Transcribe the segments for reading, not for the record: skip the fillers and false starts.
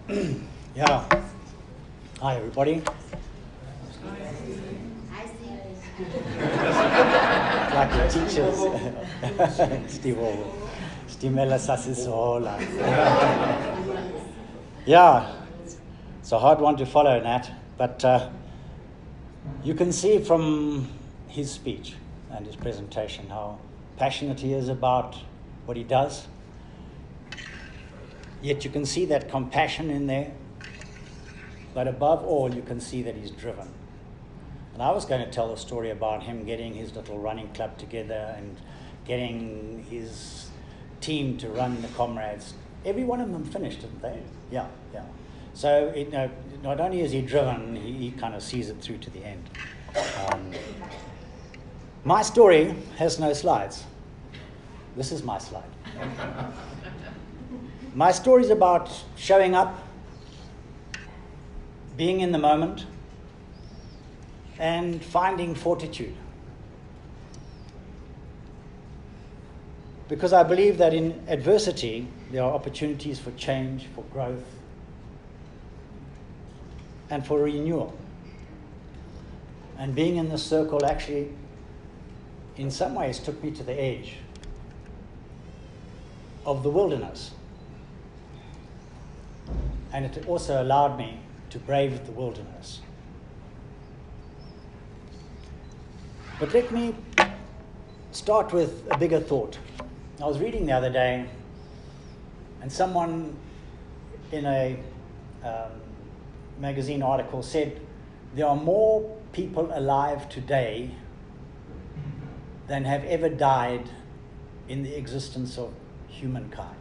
Yeah. Hi, everybody. Like the teachers. Stimela sasisola. Yeah, it's a hard one to follow, Nat, but you can see from his speech and his presentation how passionate he is about what he does. Yet you can see that compassion in there. But above all, you can see that he's driven. And I was going to tell a story about him getting his little running club together and getting his team to run the comrades. Every one of them finished, didn't they? Yeah. So not only is he driven, he kind of sees it through to the end. My story has no slides. This is my slide. My story is about showing up, being in the moment, and finding fortitude. Because I believe that in adversity, there are opportunities for change, for growth, and for renewal. And being in this circle actually, in some ways, took me to the edge of the wilderness. And it also allowed me to brave the wilderness. But let me start with a bigger thought. I was reading the other day, and someone in a magazine article said there are more people alive today than have ever died in the existence of humankind.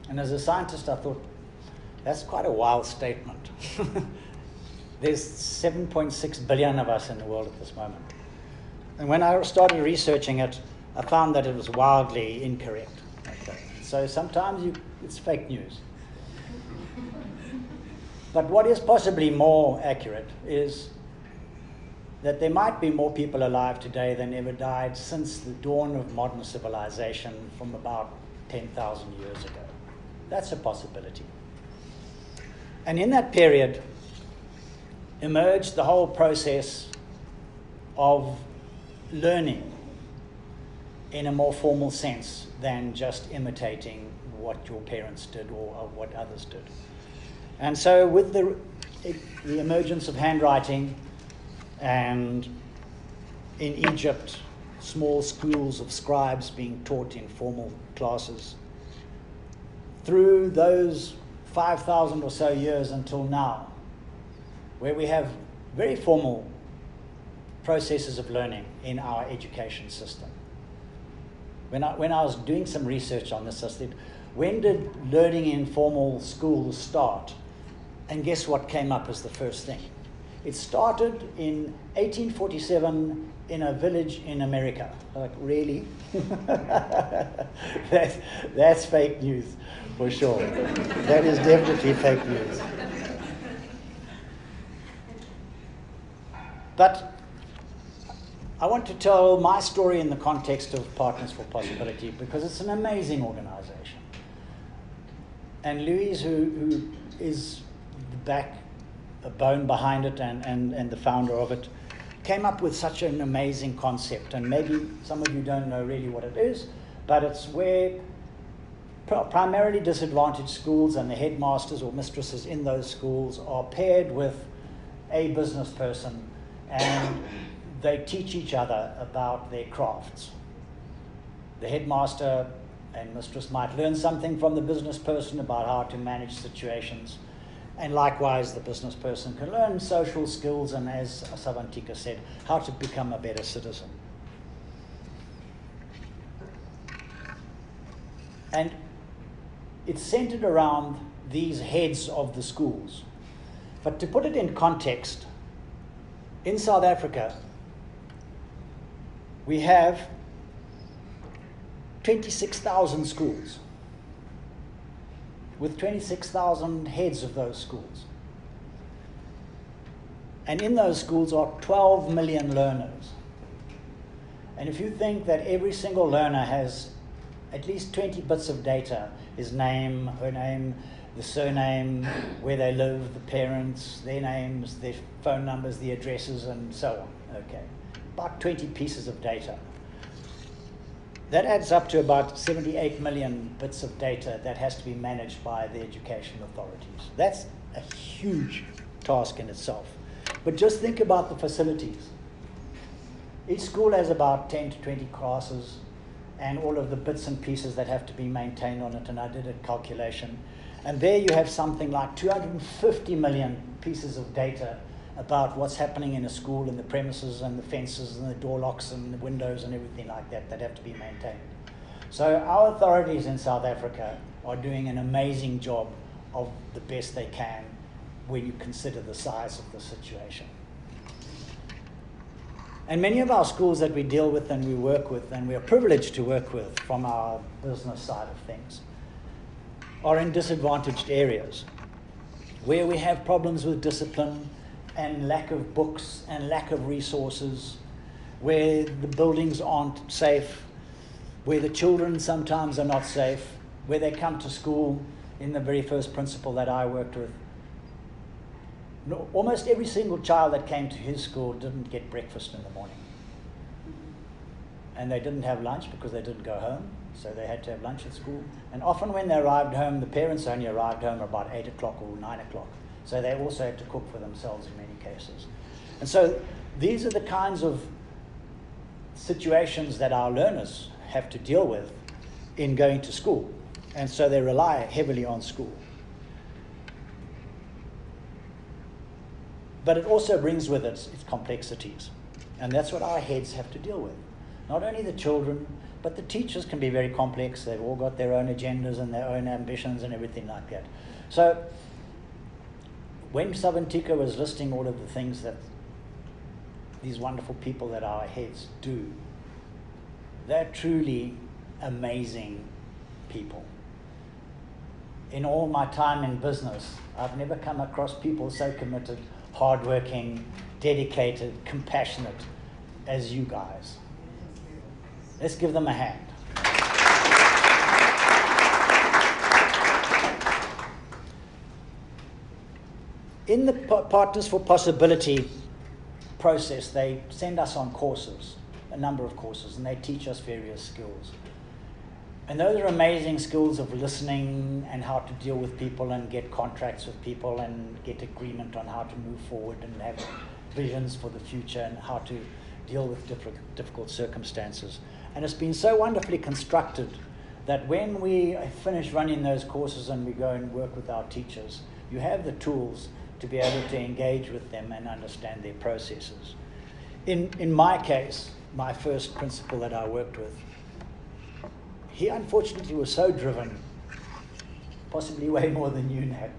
And as a scientist, I thought, that's quite a wild statement. There's 7.6 billion of us in the world at this moment. And when I started researching it, I found that it was wildly incorrect. Okay. So sometimes it's fake news. But what is possibly more accurate is that there might be more people alive today than ever died since the dawn of modern civilization from about 10,000 years ago. That's a possibility. And in that period emerged the whole process of learning in a more formal sense than just imitating what your parents did or what others did. And so with the emergence of handwriting, and in Egypt, small schools of scribes being taught in formal classes, through those 5,000 or so years until now, where we have very formal processes of learning in our education system. When I was doing some research on this, I said, when did learning in formal schools start? And guess what came up as the first thing? It started in 1847 in a village in America. Like, really? That's fake news, for sure. That is definitely fake news. But I want to tell my story in the context of Partners for Possibility because it's an amazing organization. And Louise, who is the backbone behind it and the founder of it, came up with such an amazing concept. And maybe some of you don't know really what it is, but it's where primarily disadvantaged schools and the headmasters or mistresses in those schools are paired with a business person, and they teach each other about their crafts. The headmaster and mistress might learn something from the business person about how to manage situations, and likewise the business person can learn social skills and, as Savantika said, how to become a better citizen. And it's centered around these heads of the schools. But to put it in context, in South Africa, we have 26,000 schools with 26,000 heads of those schools. And in those schools are 12 million learners. And if you think that every single learner has at least 20 bits of data: his name, her name, the surname, where they live, the parents, their names, their phone numbers, the addresses, and so on. Okay, about 20 pieces of data. That adds up to about 78 million bits of data that has to be managed by the education authorities. That's a huge task in itself. But just think about the facilities. Each school has about 10 to 20 classes and all of the bits and pieces that have to be maintained on it, and I did a calculation. And there you have something like 250 million pieces of data about what's happening in a school and the premises and the fences and the door locks and the windows and everything like that that have to be maintained. So our authorities in South Africa are doing an amazing job of the best they can when you consider the size of the situation. And many of our schools that we deal with and we work with, and we are privileged to work with from our business side of things, are in disadvantaged areas where we have problems with discipline and lack of books and lack of resources, where the buildings aren't safe, where the children sometimes are not safe, where they come to school in the very first principal that I worked with. Almost every single child that came to his school didn't get breakfast in the morning. And they didn't have lunch because they didn't go home, so they had to have lunch at school. And often when they arrived home, the parents only arrived home about 8 o'clock or 9 o'clock. So they also had to cook for themselves in many cases. And so these are the kinds of situations that our learners have to deal with in going to school. And so they rely heavily on school. But it also brings with it its complexities. And that's what our heads have to deal with. Not only the children, but the teachers can be very complex. They've all got their own agendas and their own ambitions and everything like that. So when Sabantika was listing all of the things that these wonderful people that our heads do, they're truly amazing people. In all my time in business, I've never come across people so committed, hardworking, dedicated, compassionate as you guys. Let's give them a hand. In the Partners for Possibility process, they send us on courses, a number of courses, and they teach us various skills. And those are amazing skills of listening and how to deal with people and get contracts with people and get agreement on how to move forward and have visions for the future and how to deal with difficult circumstances. And it's been so wonderfully constructed that when we finish running those courses and we go and work with our teachers, you have the tools to be able to engage with them and understand their processes. In my case, my first principal that I worked with, he unfortunately was so driven, possibly way more than you, Nat.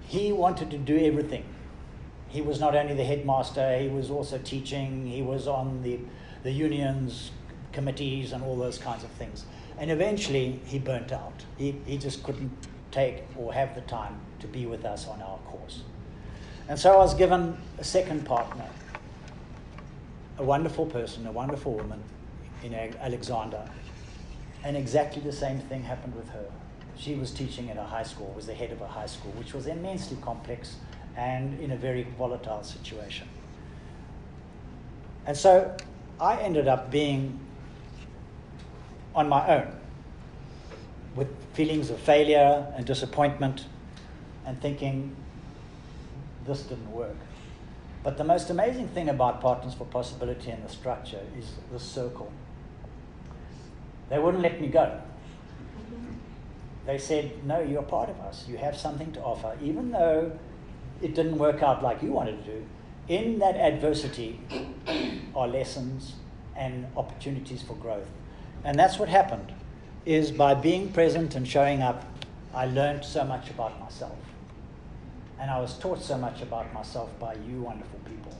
He wanted to do everything. He was not only the headmaster, he was also teaching, he was on the unions, committees, and all those kinds of things. And eventually, he burnt out. He just couldn't take or have the time to be with us on our course. And so I was given a second partner, a wonderful person, a wonderful woman in Alexander. And exactly the same thing happened with her. She was teaching at a high school, was the head of a high school, which was immensely complex and in a very volatile situation. And so I ended up being on my own with feelings of failure and disappointment and thinking, this didn't work. But the most amazing thing about Partners for Possibility and the structure is the circle. They wouldn't let me go. They said, no, you're part of us. You have something to offer. Even though it didn't work out like you wanted to do, in that adversity are lessons and opportunities for growth. And that's what happened, is by being present and showing up, I learned so much about myself. And I was taught so much about myself by you wonderful people.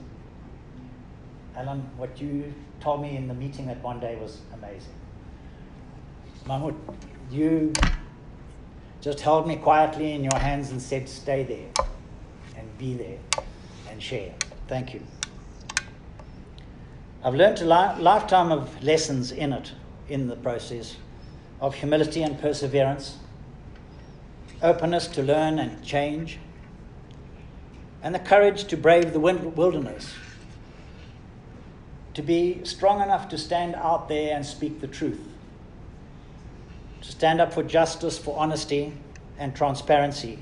Alan, what you told me in the meeting that one day was amazing. Mahmoud, you just held me quietly in your hands and said, stay there and be there and share. Thank you. I've learned a lifetime of lessons in the process. of humility and perseverance, openness to learn and change, and the courage to brave the wilderness, to be strong enough to stand out there and speak the truth, to stand up for justice, for honesty and transparency,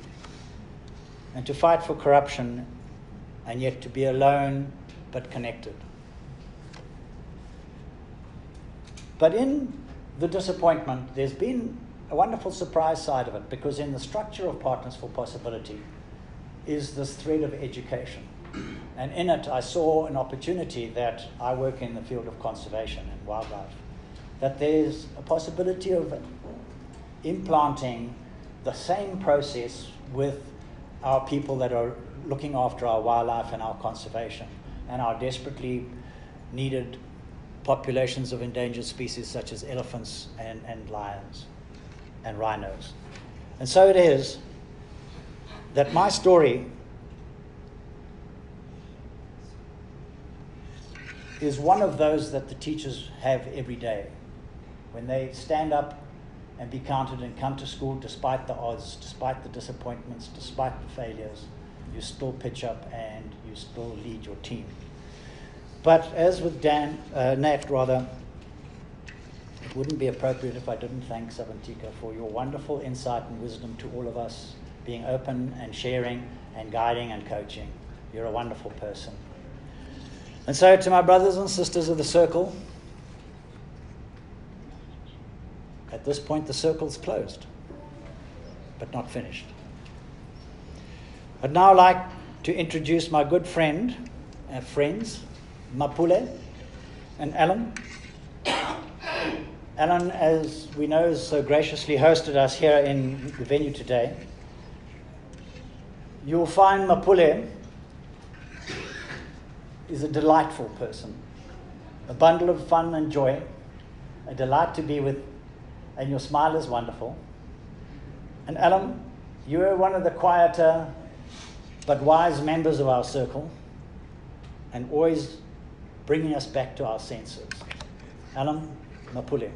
and to fight for corruption, and yet to be alone but connected. But in the disappointment, there's been a wonderful surprise side of it, because in the structure of Partners for Possibility is this thread of education. And in it, I saw an opportunity that I work in the field of conservation and wildlife, that there's a possibility of implanting the same process with our people that are looking after our wildlife and our conservation and our desperately needed populations of endangered species such as elephants and lions and rhinos. And so it is that my story is one of those that the teachers have every day. When they stand up and be counted and come to school despite the odds, despite the disappointments, despite the failures, you still pitch up and you still lead your team. But as with Nat, it wouldn't be appropriate if I didn't thank Sabantika for your wonderful insight and wisdom to all of us, being open and sharing and guiding and coaching. You're a wonderful person. And so to my brothers and sisters of the circle, at this point the circle's closed, but not finished. I'd now like to introduce my good friends, Mapule and Alan. Alan, as we know, has so graciously hosted us here in the venue today. You'll find Mapule is a delightful person, a bundle of fun and joy, a delight to be with, and your smile is wonderful. And Alan, you are one of the quieter but wise members of our circle, and always bringing us back to our senses. Alan, Mapule.